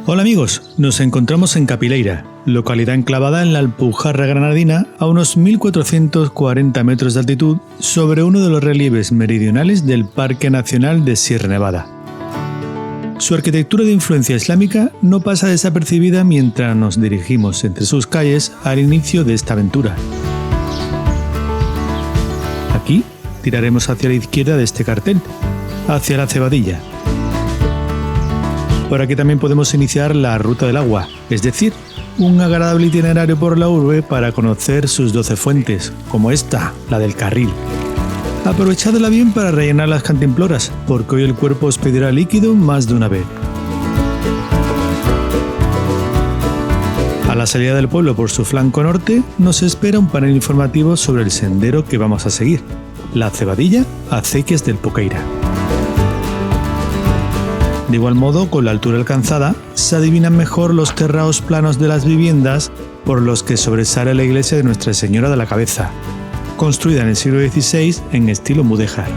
Hola amigos, nos encontramos en Capileira, localidad enclavada en la Alpujarra Granadina a unos 1440 metros de altitud sobre uno de los relieves meridionales del Parque Nacional de Sierra Nevada. Su arquitectura de influencia islámica no pasa desapercibida mientras nos dirigimos entre sus calles al inicio de esta aventura. Aquí tiraremos hacia la izquierda de este cartel, hacia la Cebadilla. Por aquí también podemos iniciar la Ruta del Agua, es decir, un agradable itinerario por la urbe para conocer sus 12 fuentes, como esta, la del Carril. Aprovechadla bien para rellenar las cantimploras, porque hoy el cuerpo os pedirá líquido más de una vez. A la salida del pueblo por su flanco norte, nos espera un panel informativo sobre el sendero que vamos a seguir, la Cebadilla Acequias del Poqueira. De igual modo, con la altura alcanzada, se adivinan mejor los terraos planos de las viviendas por los que sobresale la iglesia de Nuestra Señora de la Cabeza, construida en el siglo XVI en estilo mudéjar.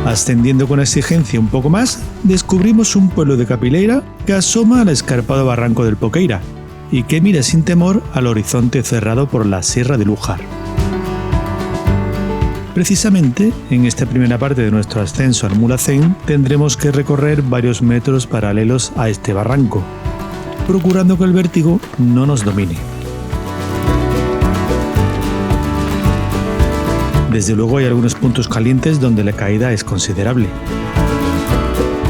Ascendiendo con exigencia un poco más, descubrimos un pueblo de Capileira que asoma al escarpado barranco del Poqueira y que mira sin temor al horizonte cerrado por la Sierra de Lújar. Precisamente, en esta primera parte de nuestro ascenso al Mulhacén tendremos que recorrer varios metros paralelos a este barranco, procurando que el vértigo no nos domine. Desde luego hay algunos puntos calientes donde la caída es considerable.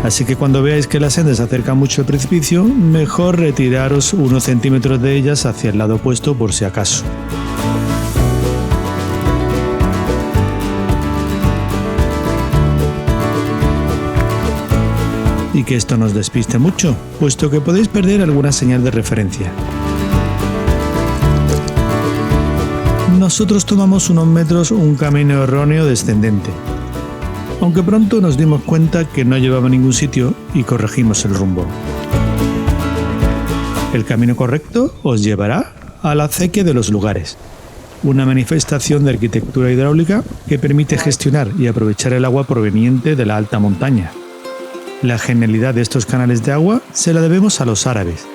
Así que cuando veáis que la senda se acerca mucho al precipicio, mejor retiraros unos centímetros de ellas hacia el lado opuesto por si acaso. Y que esto nos despiste mucho, puesto que podéis perder alguna señal de referencia. Nosotros tomamos unos metros un camino erróneo descendente, aunque pronto nos dimos cuenta que no llevaba a ningún sitio y corregimos el rumbo. El camino correcto os llevará a la Acequia de los Lugares, una manifestación de arquitectura hidráulica que permite gestionar y aprovechar el agua proveniente de la alta montaña. La genialidad de estos canales de agua se la debemos a los árabes,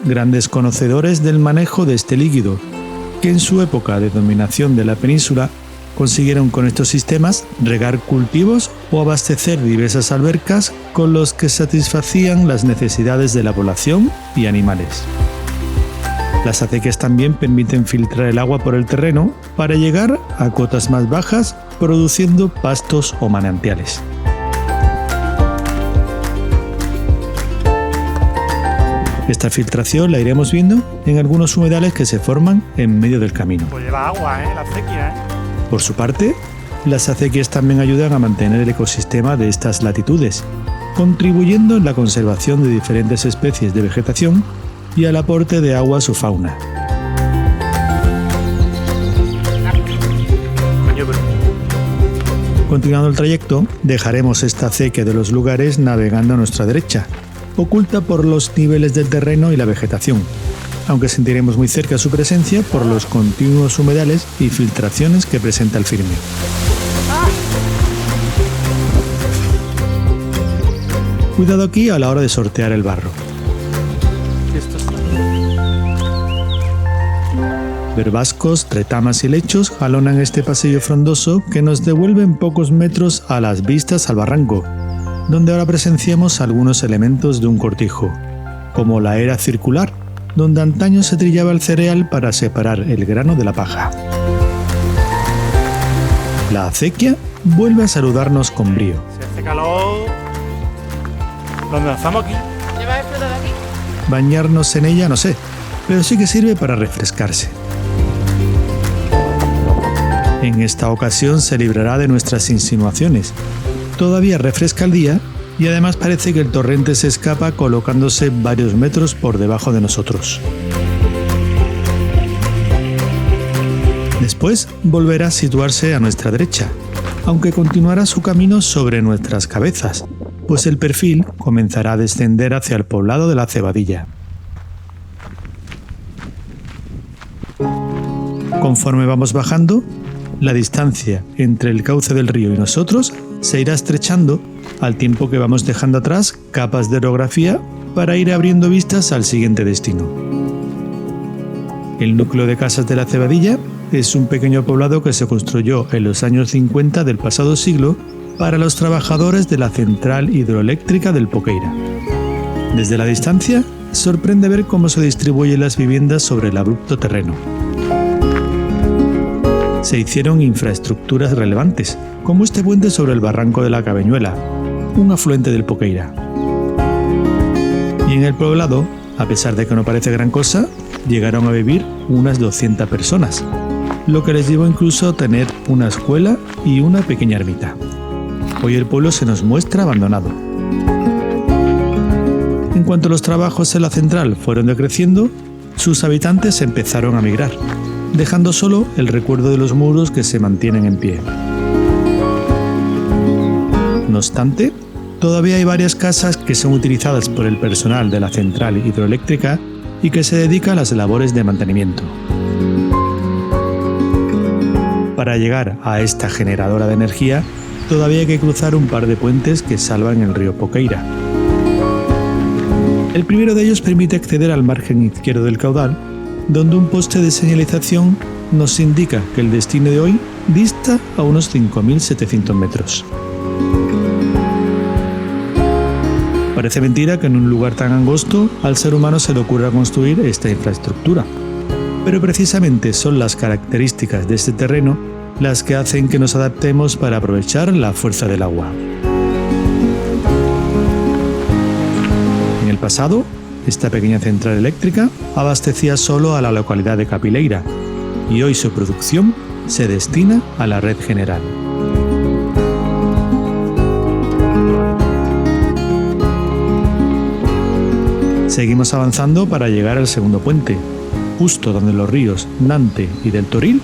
grandes conocedores del manejo de este líquido, que en su época de dominación de la península consiguieron con estos sistemas regar cultivos o abastecer diversas albercas con los que satisfacían las necesidades de la población y animales. Las acequias también permiten filtrar el agua por el terreno para llegar a cotas más bajas, produciendo pastos o manantiales. Esta filtración la iremos viendo en algunos humedales que se forman en medio del camino. Pues lleva agua, la acequia, Por su parte, las acequias también ayudan a mantener el ecosistema de estas latitudes, contribuyendo en la conservación de diferentes especies de vegetación y al aporte de agua a su fauna. Continuando el trayecto, dejaremos esta acequia de los Lugares navegando a nuestra derecha, oculta por los niveles del terreno y la vegetación, aunque sentiremos muy cerca su presencia por los continuos humedales y filtraciones que presenta el firme. Cuidado aquí a la hora de sortear el barro. Verbascos, tretamas y lechos jalonan este pasillo frondoso que nos devuelve en pocos metros a las vistas al barranco, donde ahora presenciamos algunos elementos de un cortijo, como la era circular, donde antaño se trillaba el cereal para separar el grano de la paja. La acequia vuelve a saludarnos con brío. Se hace calor. ¿Dónde lanzamos aquí? Lleva el fruto de aquí. Bañarnos en ella no sé, pero sí que sirve para refrescarse. En esta ocasión se librará de nuestras insinuaciones. Todavía refresca el día y además parece que el torrente se escapa colocándose varios metros por debajo de nosotros. Después volverá a situarse a nuestra derecha, aunque continuará su camino sobre nuestras cabezas, pues el perfil comenzará a descender hacia el poblado de la Cebadilla. Conforme vamos bajando, la distancia entre el cauce del río y nosotros se irá estrechando al tiempo que vamos dejando atrás capas de orografía para ir abriendo vistas al siguiente destino. El núcleo de Casas de la Cebadilla es un pequeño poblado que se construyó en los años 50 del pasado siglo para los trabajadores de la central hidroeléctrica del Poqueira. Desde la distancia, sorprende ver cómo se distribuyen las viviendas sobre el abrupto terreno. Se hicieron infraestructuras relevantes, como este puente sobre el barranco de la Cabeñuela, un afluente del Poqueira. Y en el poblado, a pesar de que no parece gran cosa, llegaron a vivir unas 200 personas, lo que les llevó incluso a tener una escuela y una pequeña ermita. Hoy el pueblo se nos muestra abandonado. En cuanto los trabajos en la central fueron decreciendo, sus habitantes empezaron a migrar, dejando solo el recuerdo de los muros que se mantienen en pie. No obstante, todavía hay varias casas que son utilizadas por el personal de la central hidroeléctrica y que se dedica a las labores de mantenimiento. Para llegar a esta generadora de energía, todavía hay que cruzar un par de puentes que salvan el río Poqueira. El primero de ellos permite acceder al margen izquierdo del caudal, donde un poste de señalización nos indica que el destino de hoy dista a unos 5.700 metros. Parece mentira que en un lugar tan angosto al ser humano se le ocurra construir esta infraestructura, pero precisamente son las características de este terreno las que hacen que nos adaptemos para aprovechar la fuerza del agua. En el pasado, esta pequeña central eléctrica abastecía solo a la localidad de Capileira y hoy su producción se destina a la red general. Seguimos avanzando para llegar al segundo puente, justo donde los ríos Nante y del Toril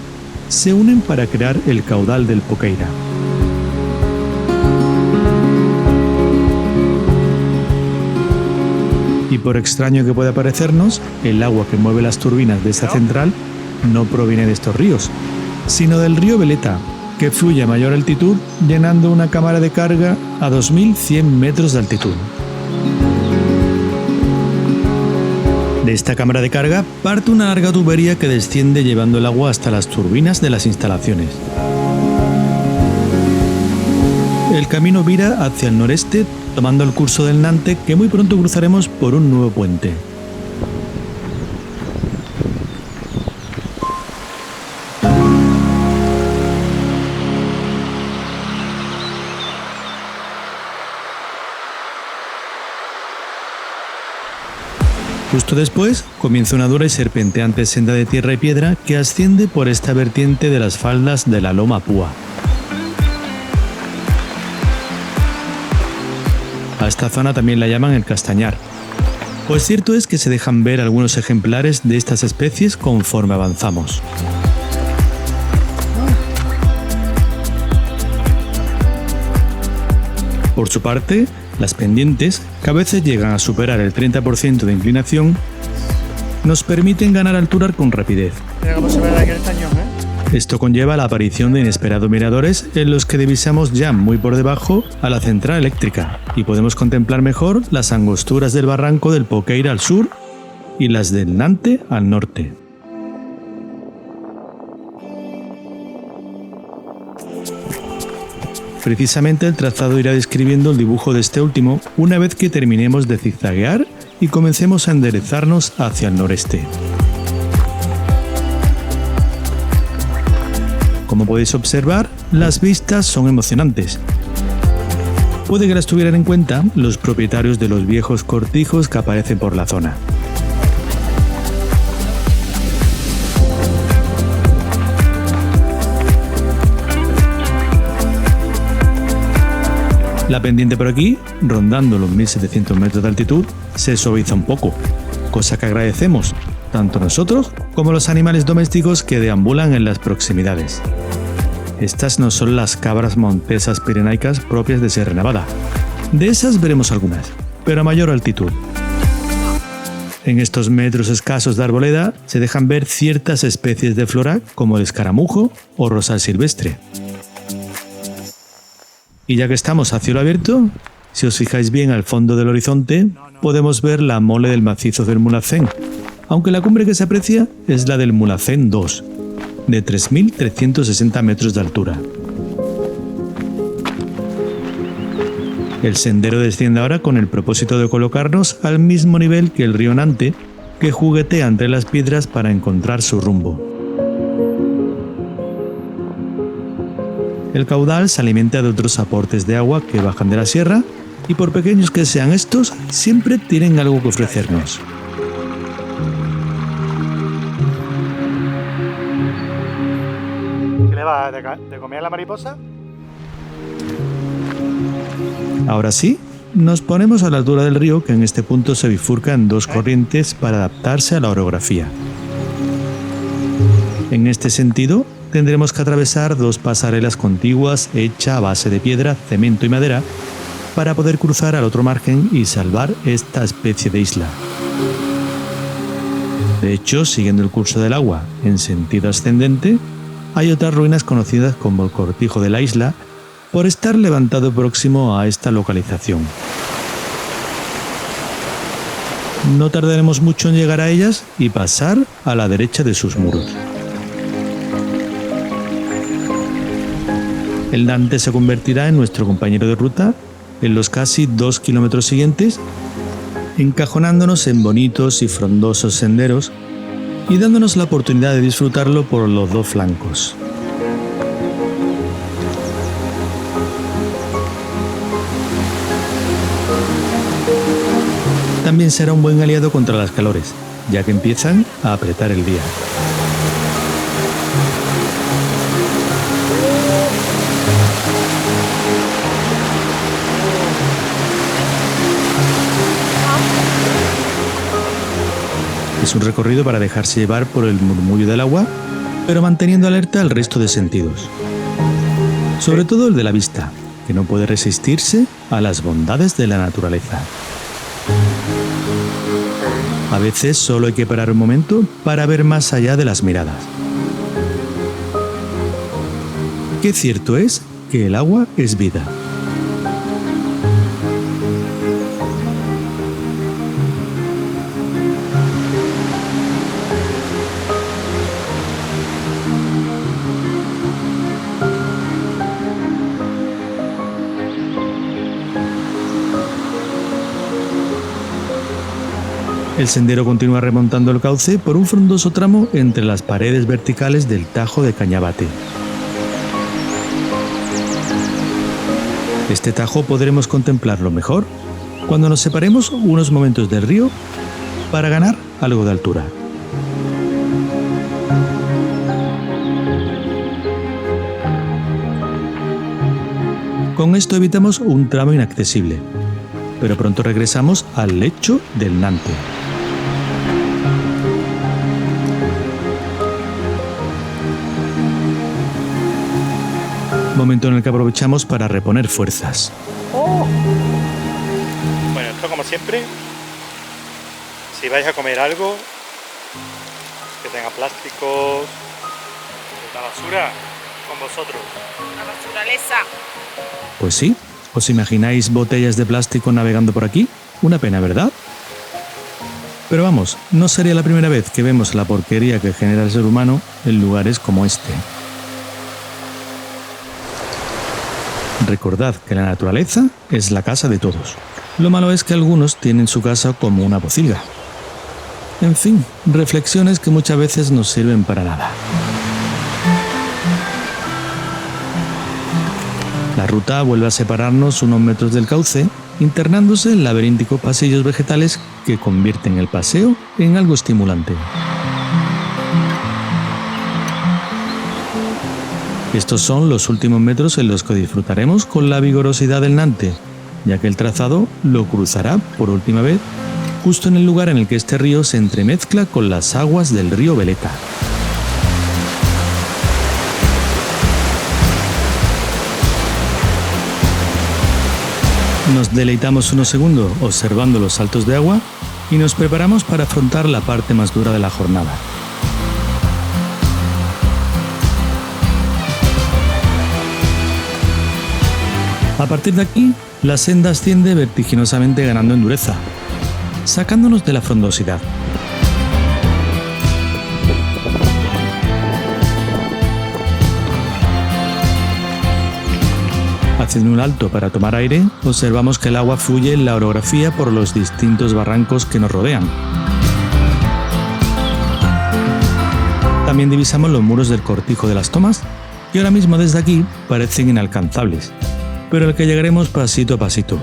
se unen para crear el caudal del Poqueira. Y por extraño que pueda parecernos, el agua que mueve las turbinas de esta central no proviene de estos ríos, sino del río Veleta, que fluye a mayor altitud llenando una cámara de carga a 2.100 metros de altitud. De esta cámara de carga parte una larga tubería que desciende llevando el agua hasta las turbinas de las instalaciones. El camino vira hacia el noreste, tomando el curso del Nante, que muy pronto cruzaremos por un nuevo puente. Justo después comienza una dura y serpenteante senda de tierra y piedra que asciende por esta vertiente de las faldas de la Loma Púa. A esta zona también la llaman el Castañar, pues cierto es que se dejan ver algunos ejemplares de estas especies conforme avanzamos. Por su parte, las pendientes, que a veces llegan a superar el 30% de inclinación, nos permiten ganar altura con rapidez. Mira cómo se ve de aquí el cañón, Esto conlleva la aparición de inesperados miradores en los que divisamos ya muy por debajo a la central eléctrica y podemos contemplar mejor las angosturas del barranco del Poqueira al sur y las del Nante al norte. Precisamente el trazado irá describiendo el dibujo de este último una vez que terminemos de zigzaguear y comencemos a enderezarnos hacia el noreste. Como podéis observar, las vistas son emocionantes. Puede que las tuvieran en cuenta los propietarios de los viejos cortijos que aparecen por la zona. La pendiente por aquí, rondando los 1.700 metros de altitud, se suaviza un poco, cosa que agradecemos, tanto nosotros como los animales domésticos que deambulan en las proximidades. Estas no son las cabras montesas pirenaicas propias de Sierra Nevada. De esas veremos algunas, pero a mayor altitud. En estos metros escasos de arboleda se dejan ver ciertas especies de flora como el escaramujo o rosal silvestre. Y ya que estamos a cielo abierto, si os fijáis bien al fondo del horizonte, podemos ver la mole del macizo del Mulhacén, aunque la cumbre que se aprecia es la del Mulhacén 2, de 3.360 metros de altura. El sendero desciende ahora con el propósito de colocarnos al mismo nivel que el río Nante, que juguetea entre las piedras para encontrar su rumbo. El caudal se alimenta de otros aportes de agua que bajan de la sierra y, por pequeños que sean estos, siempre tienen algo que ofrecernos. ¿Qué le va de comer a la mariposa? Ahora sí, nos ponemos a la altura del río, que en este punto se bifurca en dos corrientes para adaptarse a la orografía. En este sentido, tendremos que atravesar dos pasarelas contiguas hechas a base de piedra, cemento y madera para poder cruzar al otro margen y salvar esta especie de isla. De hecho, siguiendo el curso del agua en sentido ascendente, hay otras ruinas conocidas como el Cortijo de la Isla, por estar levantado próximo a esta localización. No tardaremos mucho en llegar a ellas y pasar a la derecha de sus muros. El Nante se convertirá en nuestro compañero de ruta en los casi 2 kilómetros siguientes, encajonándonos en bonitos y frondosos senderos y dándonos la oportunidad de disfrutarlo por los dos flancos. También será un buen aliado contra las calores, ya que empiezan a apretar el día. Es un recorrido para dejarse llevar por el murmullo del agua, pero manteniendo alerta el resto de sentidos. Sobre todo el de la vista, que no puede resistirse a las bondades de la naturaleza. A veces solo hay que parar un momento para ver más allá de las miradas. Qué cierto es que el agua es vida. El sendero continúa remontando el cauce por un frondoso tramo entre las paredes verticales del Tajo de Cañabate. Este tajo podremos contemplarlo mejor cuando nos separemos unos momentos del río para ganar algo de altura. Con esto evitamos un tramo inaccesible, pero pronto regresamos al lecho del Nante. Momento en el que aprovechamos para reponer fuerzas. Bueno, esto como siempre, si vais a comer algo que tenga plásticos, la basura, con vosotros. La naturaleza. Pues sí, ¿os imagináis botellas de plástico navegando por aquí? Una pena, ¿verdad? Pero vamos, no sería la primera vez que vemos la porquería que genera el ser humano en lugares como este. Recordad que la naturaleza es la casa de todos. Lo malo es que algunos tienen su casa como una pocilga. En fin, reflexiones que muchas veces no sirven para nada. La ruta vuelve a separarnos unos metros del cauce, internándose en laberínticos pasillos vegetales que convierten el paseo en algo estimulante. Estos son los últimos metros en los que disfrutaremos con la vigorosidad del Nante, ya que el trazado lo cruzará por última vez justo en el lugar en el que este río se entremezcla con las aguas del río Veleta. Nos deleitamos unos segundos observando los saltos de agua y nos preparamos para afrontar la parte más dura de la jornada. A partir de aquí, la senda asciende vertiginosamente ganando en dureza, sacándonos de la frondosidad. Haciendo un alto para tomar aire, observamos que el agua fluye en la orografía por los distintos barrancos que nos rodean. También divisamos los muros del Cortijo de las Tomas, que ahora mismo desde aquí parecen inalcanzables, pero al que llegaremos pasito a pasito.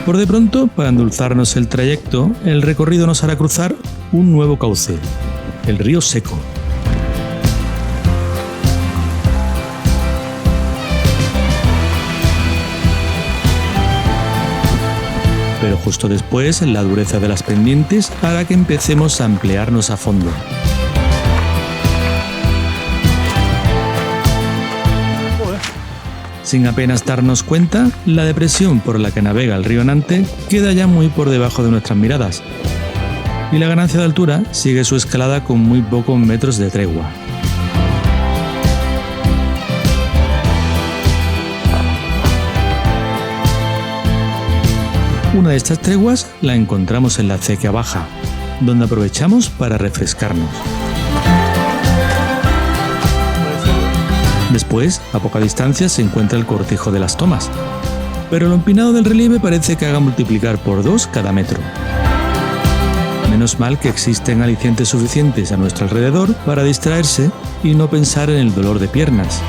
Por de pronto, para endulzarnos el trayecto, el recorrido nos hará cruzar un nuevo cauce, el río Seco. Pero justo después, la dureza de las pendientes hará que empecemos a ampliarnos a fondo. Sin apenas darnos cuenta, la depresión por la que navega el río Nante queda ya muy por debajo de nuestras miradas, y la ganancia de altura sigue su escalada con muy pocos metros de tregua. Una de estas treguas la encontramos en la acequia baja, donde aprovechamos para refrescarnos. Después, a poca distancia, se encuentra el Cortijo de las Tomas, pero lo empinado del relieve parece que haga multiplicar por 2 cada metro. Menos mal que existen alicientes suficientes a nuestro alrededor para distraerse y no pensar en el dolor de piernas.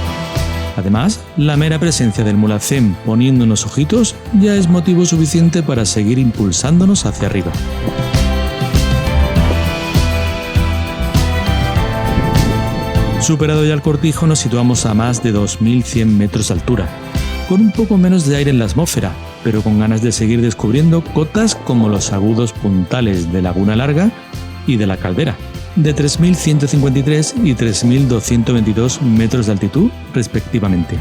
Además, la mera presencia del Mulhacén poniéndonos ojitos ya es motivo suficiente para seguir impulsándonos hacia arriba. Superado ya el Cortijo, nos situamos a más de 2100 metros de altura, con un poco menos de aire en la atmósfera, pero con ganas de seguir descubriendo cotas como los agudos puntales de Laguna Larga y de La Caldera, de 3.153 y 3.222 metros de altitud, respectivamente.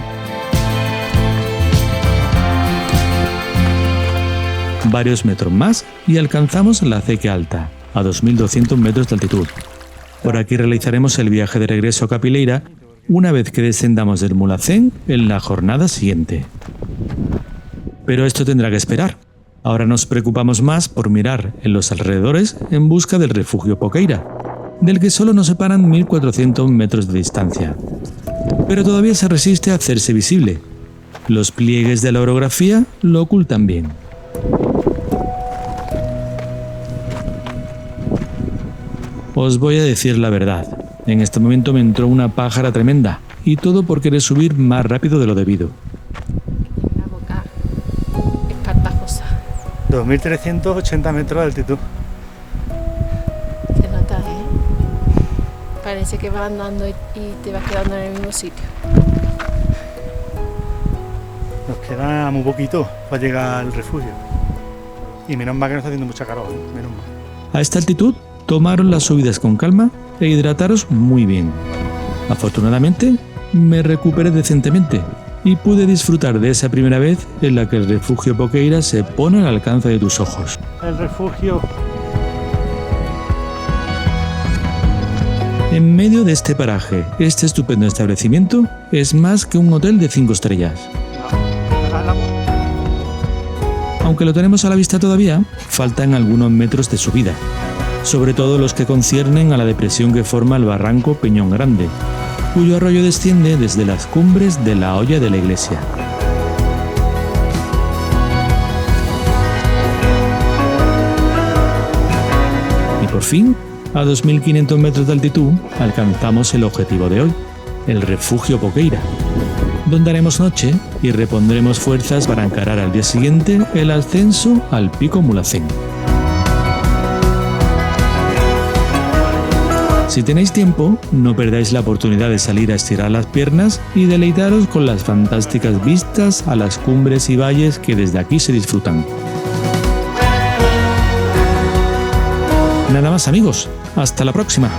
Varios metros más y alcanzamos la acequia alta, a 2.200 metros de altitud. Por aquí realizaremos el viaje de regreso a Capileira una vez que descendamos del Mulhacén en la jornada siguiente. Pero esto tendrá que esperar. Ahora nos preocupamos más por mirar en los alrededores en busca del refugio Poqueira, del que solo nos separan 1.400 metros de distancia. Pero todavía se resiste a hacerse visible. Los pliegues de la orografía lo ocultan bien. Os voy a decir la verdad. En este momento me entró una pájara tremenda, y todo por querer subir más rápido de lo debido. La boca espartajosa. 2.380 metros de altitud. Se nota, Parece que vas andando y te vas quedando en el mismo sitio. Nos queda muy poquito para llegar al refugio. Y menos mal que no está haciendo mucha calor, menos mal. A esta altitud, tomaros las subidas con calma e hidrataros muy bien. Afortunadamente, me recuperé decentemente y pude disfrutar de esa primera vez en la que el refugio Poqueira se pone al alcance de tus ojos. El refugio. En medio de este paraje, este estupendo establecimiento es más que un hotel de 5 estrellas. Aunque lo tenemos a la vista todavía, faltan algunos metros de subida, sobre todo los que conciernen a la depresión que forma el barranco Peñón Grande, cuyo arroyo desciende desde las cumbres de la Hoya de la Iglesia. Y por fin, a 2.500 metros de altitud, alcanzamos el objetivo de hoy, el refugio Poqueira, donde haremos noche y repondremos fuerzas para encarar al día siguiente el ascenso al pico Mulhacén. Si tenéis tiempo, no perdáis la oportunidad de salir a estirar las piernas y deleitaros con las fantásticas vistas a las cumbres y valles que desde aquí se disfrutan. Nada más, amigos, hasta la próxima.